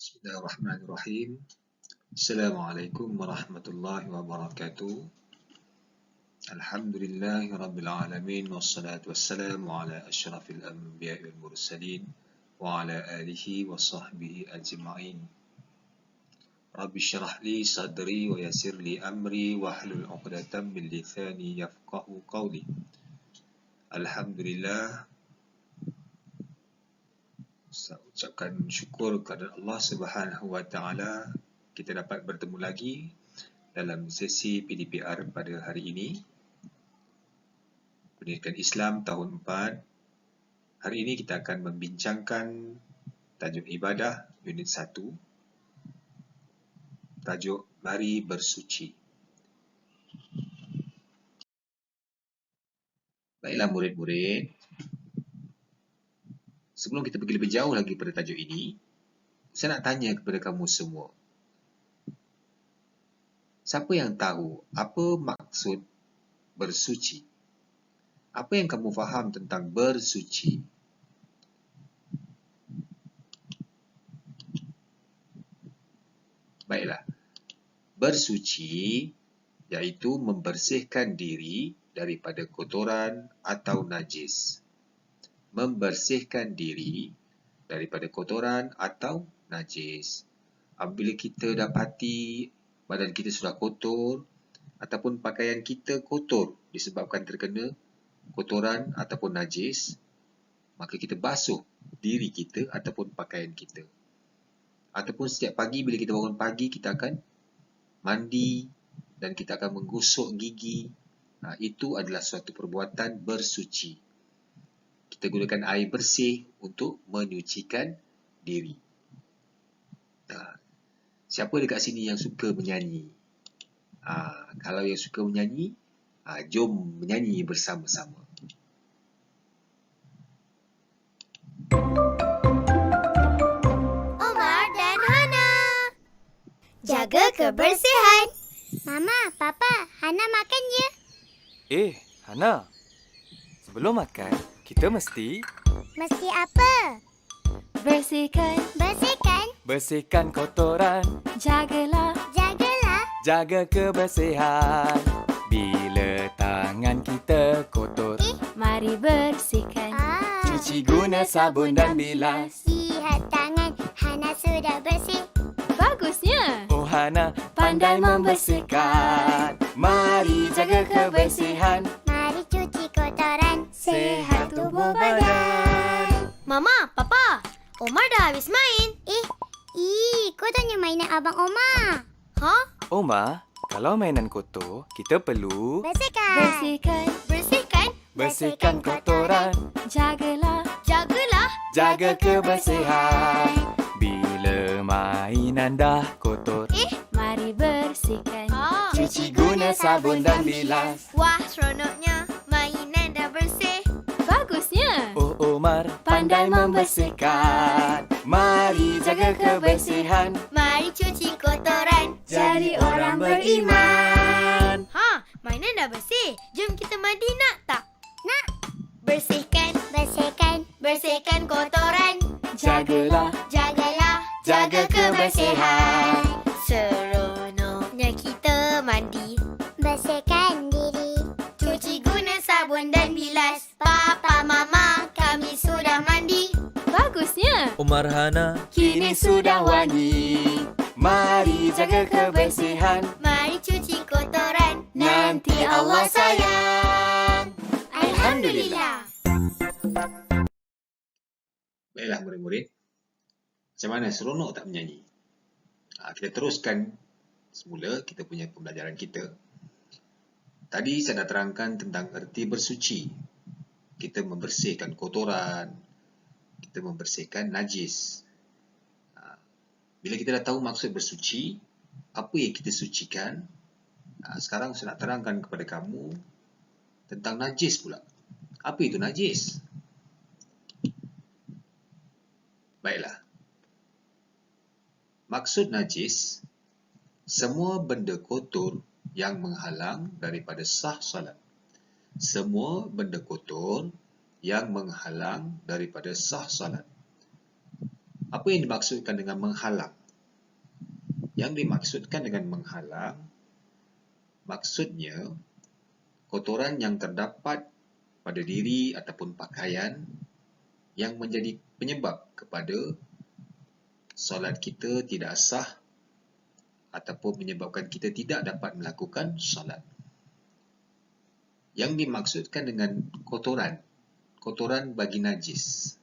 Bismillahirrahmanirrahim. Assalamualaikum warahmatullahi wabarakatuh. Alhamdulillahi rabbil alamin wassalatu wassalamu ala asyrafil anbiya'i wal mursalin wa ala alihi wa sahbihi ajma'in. Rabbi syrah li sadri wa yassir li amri wahlul 'uqdatam min lisani yafqahu qawli. Alhamdulillah, saya ucapkan syukur kepada Allah Subhanahu wa taala kita dapat bertemu lagi dalam sesi PDPR pada hari ini. Pendidikan Islam tahun 4. Hari ini kita akan membincangkan tajuk ibadah unit 1. Tajuk Mari Bersuci. Baiklah murid-murid, sebelum kita pergi lebih jauh lagi pada tajuk ini, saya nak tanya kepada kamu semua. Siapa yang tahu apa maksud bersuci? Apa yang kamu faham tentang bersuci? Baiklah. Bersuci iaitu membersihkan diri daripada kotoran atau najis. Membersihkan diri daripada kotoran atau najis. Apabila kita dapati badan kita sudah kotor ataupun pakaian kita kotor disebabkan terkena kotoran ataupun najis, maka kita basuh diri kita ataupun pakaian kita. Ataupun setiap pagi bila kita bangun pagi, kita akan mandi dan kita akan menggosok gigi. Itu adalah suatu perbuatan bersuci. Kita gunakan air bersih untuk menyucikan diri. Siapa dekat sini yang suka menyanyi? Kalau yang suka menyanyi, jom menyanyi bersama-sama. Omar dan Hana. Jaga kebersihan. Mama, Papa, Hana makan ya? Hana, sebelum makan, kita mesti Mesti apa? bersihkan kotoran, Jagalah. jaga kebersihan. Bila tangan kita kotor, Mari bersihkan. cuci guna sabun dan bilas. Lihat tangan, Hana sudah bersih. Bagusnya. Oh Hana, pandai membersihkan. Mari jaga kebersihan, Mari cuci kotoran. sehat tubuh badan. Mama, Papa, Omar dah habis main. Kau tanya mainan Abang Omar. Oma, kalau mainan kotor, kita perlu Bersihkan. bersihkan kotoran, Jagalah. jaga kebersihan. Bila mainan dah kotor, Mari bersihkan. cuci guna sabun dan bilas. Wah, seronoknya. Mainan dah bersih. Bagusnya. Oh Omar, pandai membersihkan. Mari jaga kebersihan, Mari cuci kotoran. jadi orang beriman. Mainan dah bersih. Jom kita mandi nak tak? Nak. Bersihkan kotoran. Jagalah, Jaga kebersihan. Seronoknya kita mandi. Bersihkan diri. Cuci guna sabun dan bilas. Papa, Mama, kami sudah mandi. Bagusnya. Omar Hana, kini sudah wangi. Mari jaga kebersihan, Mari cuci kotoran. nanti Allah sayang. Alhamdulillah. Baiklah murid-murid, macam mana seronok tak menyanyi? Kita teruskan semula kita punya pembelajaran kita. Tadi saya dah terangkan tentang erti bersuci. Kita membersihkan kotoran, kita membersihkan najis. Bila kita dah tahu maksud bersuci, apa yang kita sucikan, sekarang saya nak terangkan kepada kamu tentang najis pula. Apa itu najis? Baiklah. Maksud najis, semua benda kotor yang menghalang daripada sah solat. Semua benda kotor yang menghalang daripada sah solat. Apa yang dimaksudkan dengan menghalang? Yang dimaksudkan dengan menghalang, maksudnya kotoran yang terdapat pada diri ataupun pakaian yang menjadi penyebab kepada solat kita tidak sah ataupun menyebabkan kita tidak dapat melakukan solat. Yang dimaksudkan dengan kotoran bagi najis.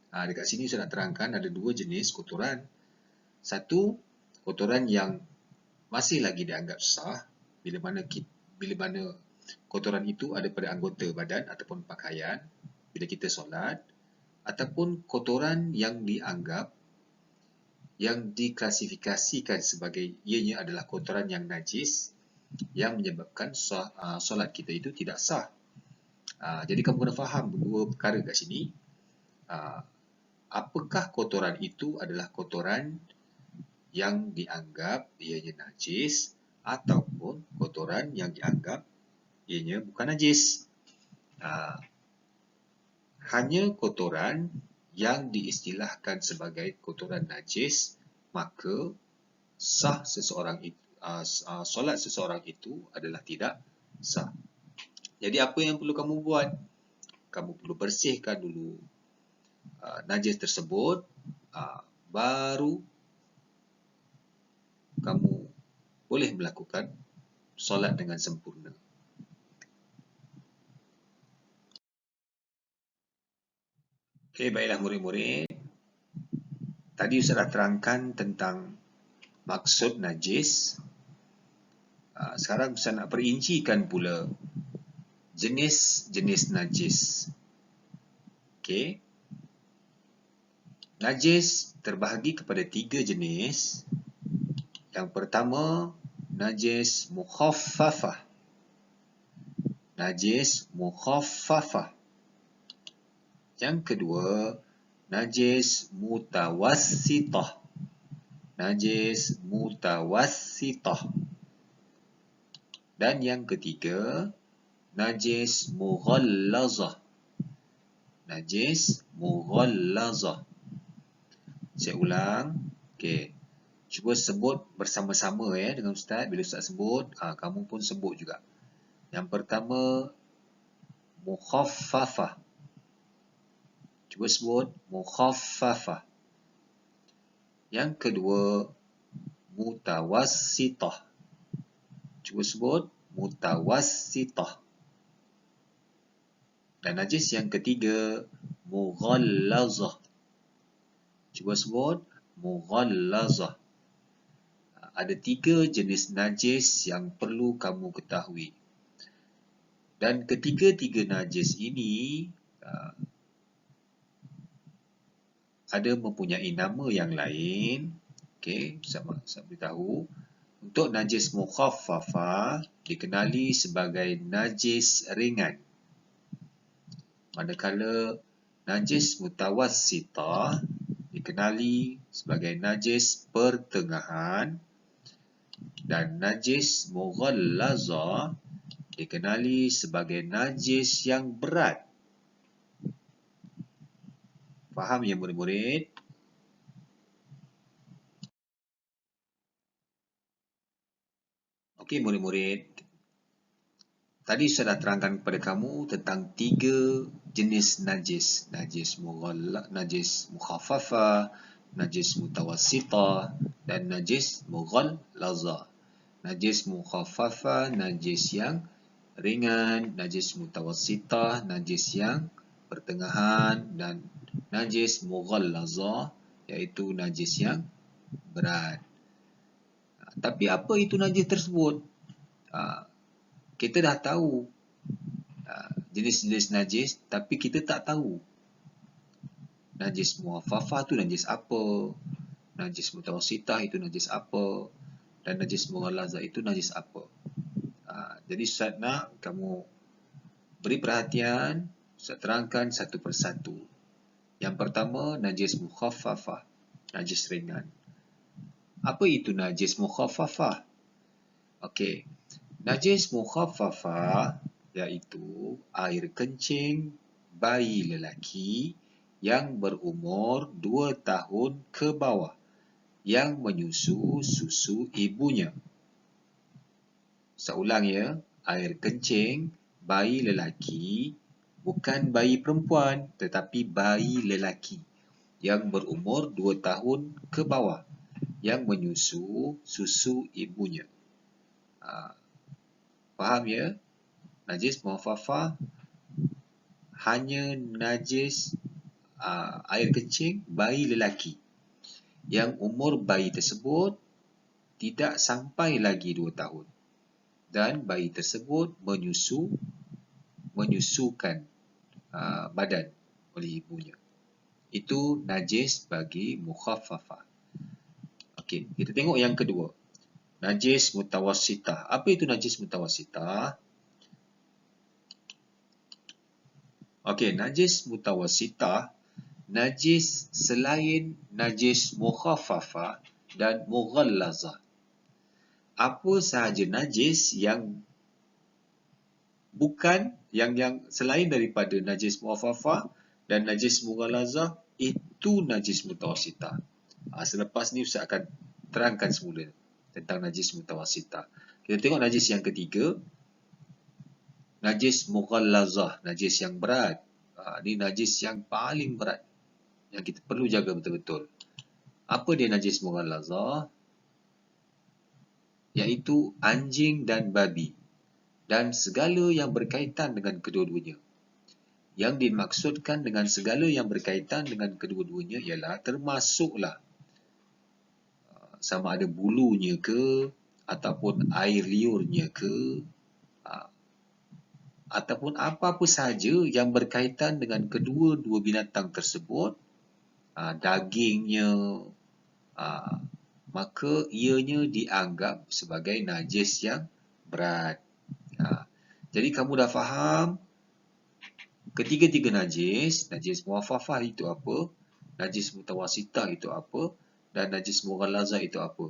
Dekat sini saya nak terangkan ada dua jenis kotoran. Satu, kotoran yang masih lagi dianggap sah bila mana kotoran itu ada pada anggota badan ataupun pakaian bila kita solat, ataupun kotoran yang diklasifikasikan sebagai ianya adalah kotoran yang najis yang menyebabkan solat kita itu tidak sah. Jadi kamu kena faham dua perkara kat sini. Apakah kotoran itu adalah kotoran yang dianggap ianya najis ataupun kotoran yang dianggap ianya bukan najis. Hanya kotoran yang diistilahkan sebagai kotoran najis, maka solat seseorang itu adalah tidak sah. Jadi apa yang perlu kamu buat? Kamu perlu bersihkan dulu najis tersebut, baru kamu boleh melakukan solat dengan sempurna. Okey, baiklah murid-murid. Tadi Ustaz dah terangkan tentang maksud najis. Sekarang Ustaz nak perincikan pula jenis-jenis najis. Okey. Najis terbahagi kepada 3 jenis. Yang pertama, najis mukhaffafah. Najis mukhaffafah. Yang kedua, najis mutawassithah. Najis mutawassithah. Dan yang ketiga, najis mughallazah. Najis mughallazah. Saya ulang. Okey. Cuba sebut bersama-sama dengan Ustaz. Bila Ustaz sebut, kamu pun sebut juga. Yang pertama, mukhaffafah. Cuba sebut mukhaffafah. Yang kedua, mutawassithah. Cuba sebut mutawassithah. Dan najis yang ketiga, mughallazah. Cuba sebut mughallazah. Ada 3 jenis najis yang perlu kamu ketahui. Dan ketiga-tiga najis ini ada mempunyai nama yang lain. Okey, saya beritahu. Untuk najis mukhaffafah dikenali sebagai najis ringan. Manakala najis mutawassithah dikenali sebagai najis pertengahan, dan najis mughallazah dikenali sebagai najis yang berat. Faham ya murid-murid? Okey murid-murid. Tadi saya dah terangkan kepada kamu tentang 3 jenis najis. Najis mukhaffafah, najis mutawassithah, dan najis mughallazah. Najis mukhaffafah, najis yang ringan. Najis mutawassithah, najis yang pertengahan. Dan najis mughallazah, iaitu najis yang berat. Tapi apa itu najis tersebut? Kita dah tahu jenis-jenis najis, tapi kita tak tahu najis mukhaffafah tu najis apa, najis mutawassithah itu najis apa, dan najis mughallazah itu najis apa. Jadi Ustaz nak kamu beri perhatian, Ustaz terangkan satu persatu. Yang pertama, najis mukhaffafah, najis ringan. Apa itu najis mukhaffafah? Okey. Najis mukhaffafah iaitu air kencing bayi lelaki yang berumur 2 tahun ke bawah yang menyusu susu ibunya. Saya ulang ya, air kencing bayi lelaki, bukan bayi perempuan tetapi bayi lelaki yang berumur 2 tahun ke bawah yang menyusu susu ibunya. Faham ya? Najis mukhafafah hanya najis air kencing bayi lelaki yang umur bayi tersebut tidak sampai lagi 2 tahun dan bayi tersebut menyusukan badan oleh ibunya. Itu najis bagi mukhafafah. Okey, kita tengok yang kedua. Najis mutawassitah. Apa itu najis mutawassitah? Okey, najis mutawassitah, najis selain najis mukhafafah dan mughallazah. Apa sahaja najis yang bukan yang selain daripada najis mukhafafah dan najis mughallazah, itu najis mutawassitah. Selepas ni Ustaz akan terangkan semula tentang najis mutawassitah. Kita tengok najis yang ketiga. Najis mughallazah, najis yang berat. Ini najis yang paling berat yang kita perlu jaga betul-betul. Apa dia najis mughallazah? Iaitu anjing dan babi dan segala yang berkaitan dengan kedua-duanya. Yang dimaksudkan dengan segala yang berkaitan dengan kedua-duanya ialah termasuklah sama ada bulunya ke, ataupun air liurnya ke, ataupun apa-apa sahaja yang berkaitan dengan kedua-dua binatang tersebut, dagingnya, maka ianya dianggap sebagai najis yang berat. Jadi kamu dah faham ketiga-tiga najis, najis mukhafafah itu apa, najis mutawassitah itu apa, dan najis mughallazah itu apa.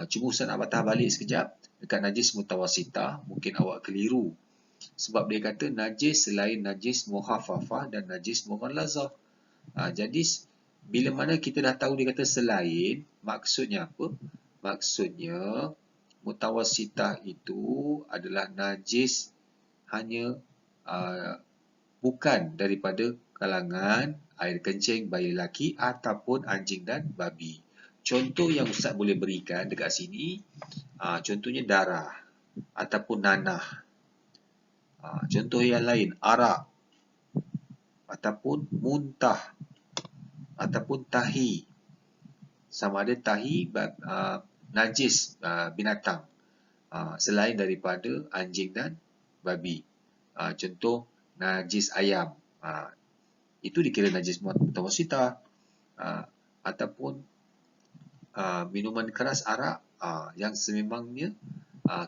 Cuma Ustaz nak patah balik sekejap dekat najis mutawassitah, mungkin awak keliru. Sebab dia kata najis selain najis mukhafafah dan najis mughallazah. Jadi bila mana kita dah tahu dia kata selain, maksudnya apa? Maksudnya mutawassitah itu adalah najis hanya bukan daripada kalangan air kencing bayi lelaki ataupun anjing dan babi. Contoh yang Ustaz boleh berikan dekat sini, contohnya darah ataupun nanah. Contoh yang lain, arak ataupun muntah ataupun tahi. Sama ada tahi najis binatang selain daripada anjing dan babi. Contoh najis ayam. Itu dikira najis mutawassitah. Ataupun minuman keras arak yang sememangnya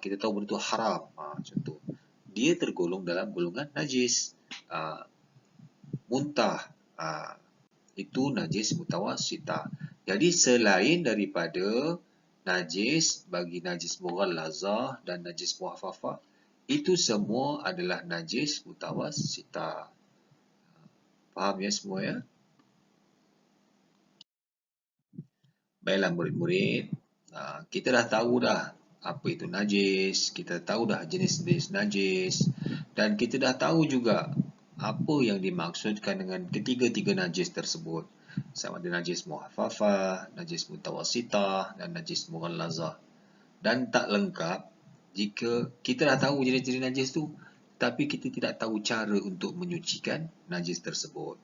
kita tahu benda itu haram. Contoh, dia tergolong dalam golongan najis. Muntah, itu najis mutawassitah. Jadi selain daripada najis bagi najis mughallazah dan najis mukhafafah, itu semua adalah najis mutawassitah. Faham ya semua ya? Baiklah murid-murid, kita dah tahu dah apa itu najis, kita tahu dah jenis-jenis najis, dan kita dah tahu juga apa yang dimaksudkan dengan ketiga-tiga najis tersebut. Sama ada najis mukhafafah, najis mutawassitah dan najis mughallazah. Dan tak lengkap jika kita dah tahu jenis-jenis najis tu, tapi kita tidak tahu cara untuk menyucikan najis tersebut.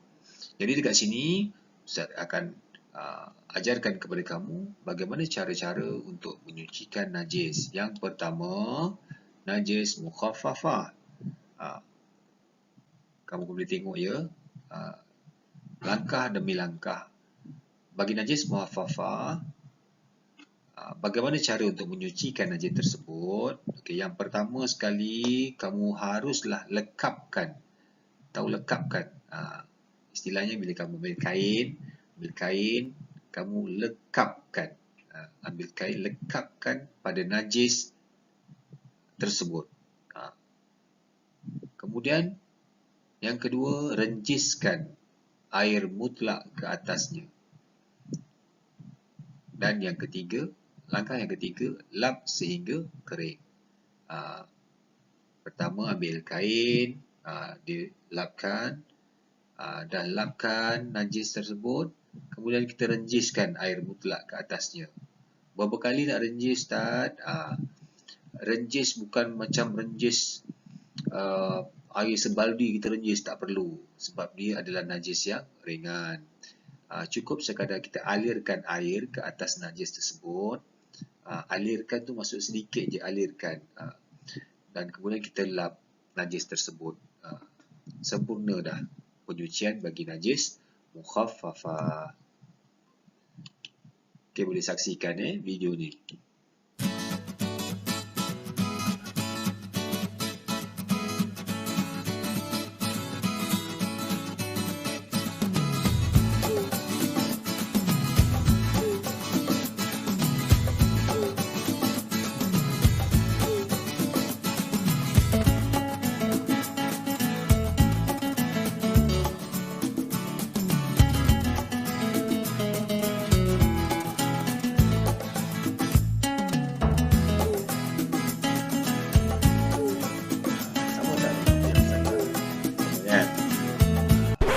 Jadi dekat sini Ustaz akan ajarkan kepada kamu bagaimana cara-cara untuk menyucikan najis. Yang pertama, najis mukhafafah. Kamu boleh tengok ya, langkah demi langkah. Bagi najis mukhafafah, bagaimana cara untuk menyucikan najis tersebut? Okey, yang pertama sekali, kamu haruslah lekapkan. Tahu lekapkan? Istilahnya bila kamu ambil kain, kamu lekapkan. Ambil kain, lekapkan pada najis tersebut. Kemudian, yang kedua, renjiskan air mutlak ke atasnya. Dan yang ketiga, langkah yang ketiga, lap sehingga kering. Pertama, ambil kain, dilapkan, dan lapkan najis tersebut. Kemudian kita renjiskan air mutlak ke atasnya. Berapa kali nak renjis, Ustaz? Renjis bukan macam renjis air sebaldi kita renjis, tak perlu. Sebab dia adalah najis yang ringan. Cukup sekadar kita alirkan air ke atas najis tersebut. Alirkan tu maksud sedikit je, alirkan. Dan kemudian kita lap najis tersebut. Sempurna dah penyucian bagi najis mukhaffafah. Okey, boleh saksikan video ni.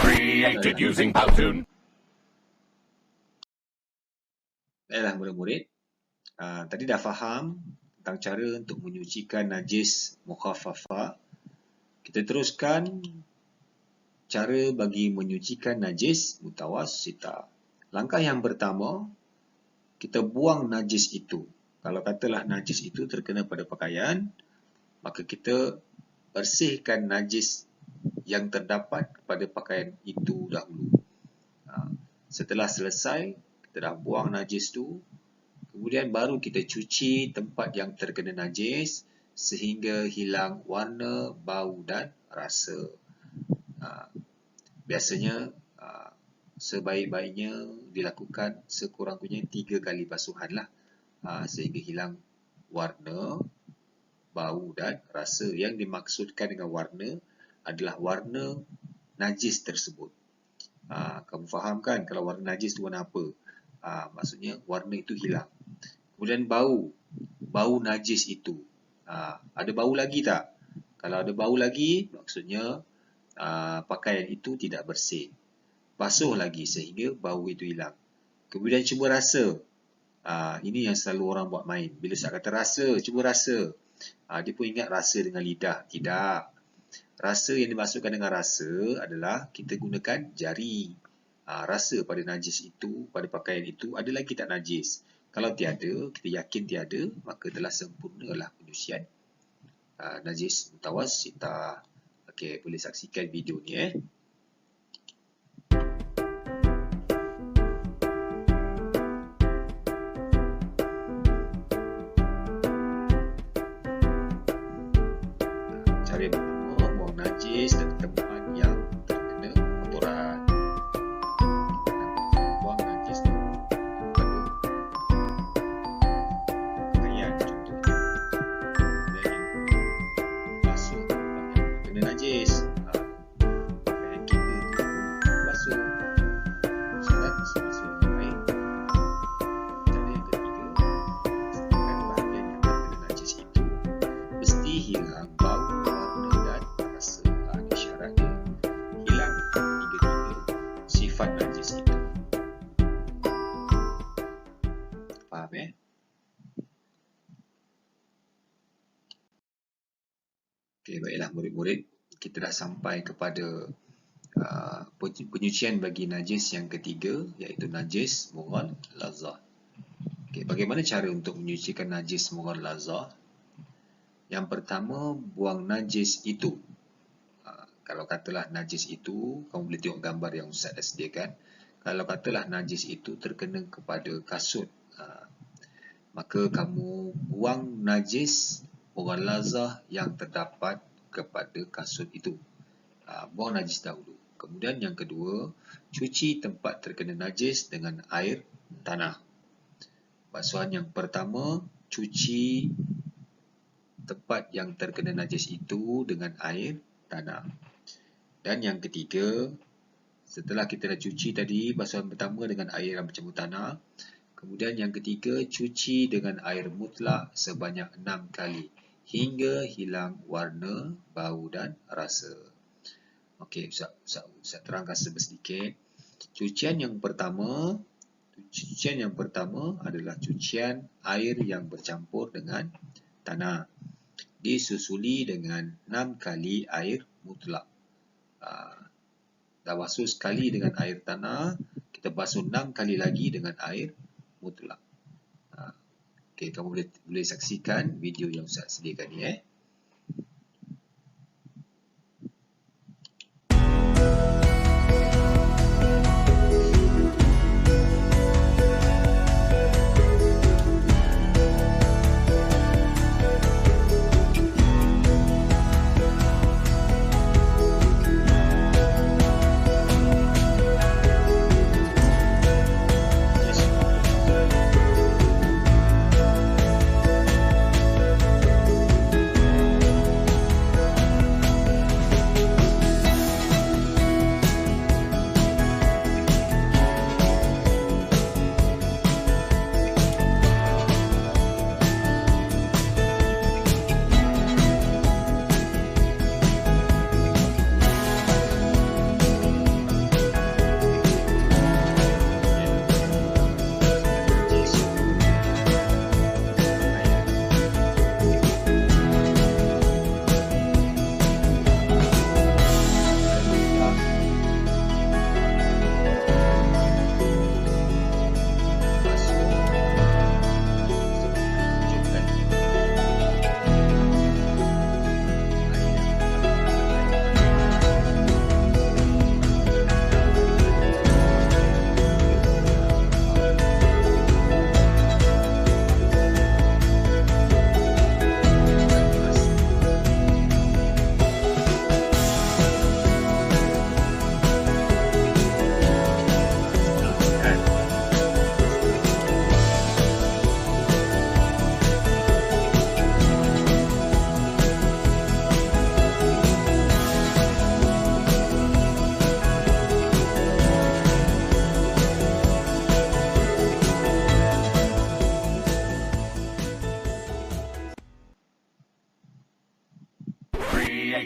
Created using Powtoon. Baiklah murid-murid, tadi dah faham tentang cara untuk menyucikan najis mukhaffafah. Kita teruskan cara bagi menyucikan najis mutawassitah. Langkah yang pertama, kita buang najis itu. Kalau katalah najis itu terkena pada pakaian, maka kita bersihkan najis yang terdapat pada pakaian itu dahulu. Setelah selesai, kita dah buang najis tu, kemudian baru kita cuci tempat yang terkena najis sehingga hilang warna, bau dan rasa. Biasanya sebaik-baiknya dilakukan sekurang-kurangnya 3 kali basuhan lah, sehingga hilang warna, bau dan rasa. Yang dimaksudkan dengan warna adalah warna najis tersebut. Kamu faham kan kalau warna najis itu warna apa? Maksudnya warna itu hilang. Kemudian bau najis itu. Ada bau lagi tak? Kalau ada bau lagi, maksudnya pakaian itu tidak bersih. Basuh lagi sehingga bau itu hilang. Kemudian cuba rasa. Ini yang selalu orang buat main. Bila saya kata rasa, cuba rasa. Dia pun ingat rasa dengan lidah. Tidak. Rasa yang dimaksudkan dengan rasa adalah kita gunakan jari. Rasa pada najis itu, pada pakaian itu, ada lagi tak najis? Kalau tiada, kita yakin tiada, maka telah sempurnalah penyucian najis mutawassitah. Okey, boleh saksikan video ni Cara yang pertama, buang najis dari tempat yang terkena kotoran. Buang najis pada pakaian contohnya. Dan basuh tempat yang terkena najis. Pakaian kita basuh. Syarat mesti basuh dengan baik. Cara yang ketiga, pastikan bahagian yang terkena najis itu mesti hilang bau, warna dan rasa. Ini syaratnya hilang 3 sifat najis itu. Faham Okey, baiklah murid-murid, kita dah sampai kepada penyucian bagi najis yang ketiga, iaitu najis mughallazah. Okey, bagaimana cara untuk menyucikan najis mughallazah? Yang pertama, buang najis itu. Kalau katalah najis itu, kamu boleh tengok gambar yang Ustaz dah sediakan. Kalau katalah najis itu terkena kepada kasut, maka kamu buang najis mughallazah yang terdapat kepada kasut itu. Buang najis dahulu. Kemudian yang kedua, cuci tempat terkena najis dengan air tanah. Basuhan yang pertama, cuci tempat yang terkena najis itu dengan air tanah. Dan yang ketiga, Setelah kita dah cuci tadi, basuhan pertama dengan air yang bercampur tanah. Kemudian yang ketiga, cuci dengan air mutlak sebanyak 6 kali hingga hilang warna, bau dan rasa. Okey, Ustaz terangkan sedikit. Cucian yang pertama adalah cucian air yang bercampur dengan tanah. Disusuli dengan 6 kali air mutlak. Dah basuh sekali dengan air tanah, kita basuh 6 kali lagi dengan air mutlak. Okey, kamu boleh saksikan video yang Ustaz sediakan ni.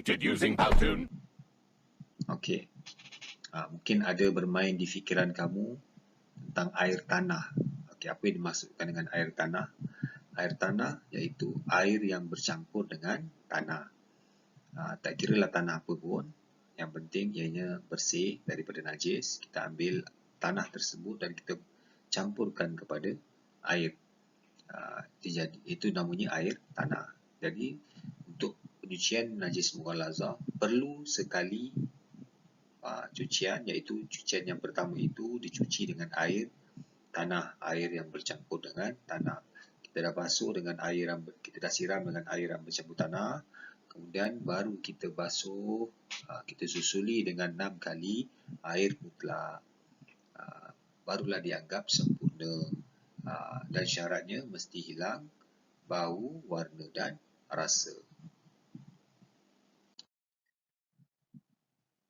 Created using Powtoon. Okey. Mungkin ada bermain di fikiran kamu tentang air tanah. Okey, apa yang dimaksudkan dengan air tanah? Air tanah iaitu air yang bercampur dengan tanah. Tak kiralah tanah apa pun, yang penting ianya bersih daripada najis. Kita ambil tanah tersebut dan kita campurkan kepada air. Itu namanya air tanah. Jadi untuk penyucian najis mughallazah perlu sekali cucian, iaitu cucian yang pertama itu dicuci dengan air tanah, air yang bercampur dengan tanah. Kita dah basuh dengan air yang kita dah siram dengan air yang bercampur tanah, kemudian baru kita basuh, kita susuli dengan 6 kali air mutlak. Barulah dianggap sempurna. Dan syaratnya mesti hilang bau, warna dan rasa.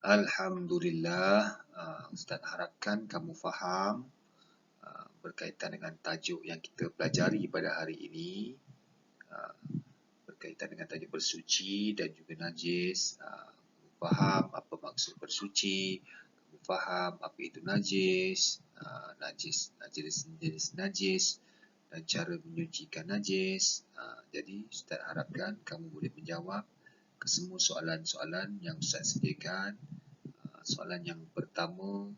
Alhamdulillah, Ustaz harapkan kamu faham berkaitan dengan tajuk yang kita pelajari pada hari ini, berkaitan dengan tajuk bersuci dan juga najis. Faham apa maksud bersuci, faham apa itu najis, jenis najis dan cara menyucikan najis. Jadi Ustaz harapkan kamu boleh menjawab ke semua soalan-soalan yang Ustaz sediakan. Soalan yang pertama,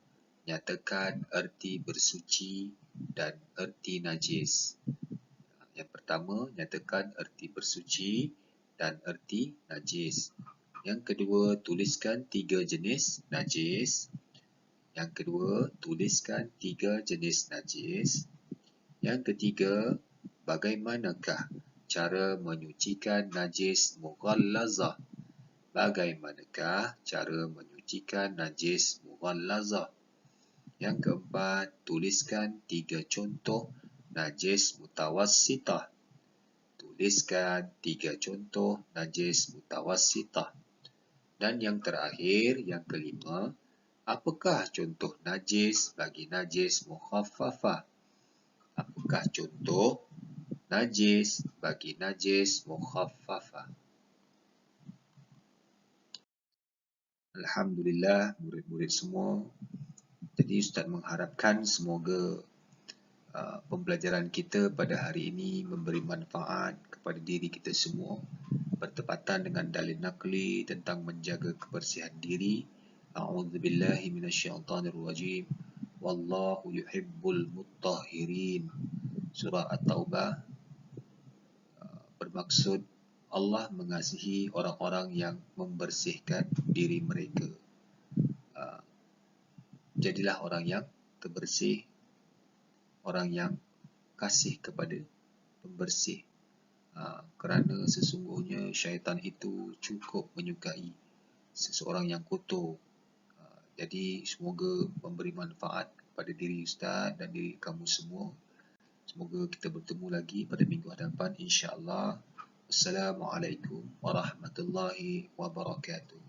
nyatakan erti bersuci dan erti najis. Yang pertama, nyatakan erti bersuci dan erti najis. Yang kedua, tuliskan 3 jenis najis. Yang kedua, tuliskan 3 jenis najis. Yang ketiga, bagaimanakah cara menyucikan najis mughallazah? Bagaimanakah cara menyucikan najis mughallazah? Yang keempat, tuliskan 3 contoh najis mutawassitah. Tuliskan 3 contoh najis mutawassitah. Dan yang terakhir, yang kelima, Apakah contoh najis bagi najis mukhaffafah? Apakah contoh najis bagi najis mukhaffafah? Alhamdulillah, murid-murid semua. Jadi Ustaz mengharapkan semoga pembelajaran kita pada hari ini memberi manfaat kepada diri kita semua bertepatan dengan dalil naqli tentang menjaga kebersihan diri. A'udzubillahi minasyaitonirrajim. Wallahu yuhibbul mutahhirin. Surah At-Taubah bermaksud Allah mengasihi orang-orang yang membersihkan diri mereka. Jadilah orang yang terbersih, orang yang kasih kepada pembersih. Kerana sesungguhnya syaitan itu cukup menyukai seseorang yang kotor. Jadi semoga memberi manfaat kepada diri Ustaz dan diri kamu semua. Semoga kita bertemu lagi pada minggu hadapan insya-Allah. Assalamualaikum warahmatullahi wabarakatuh.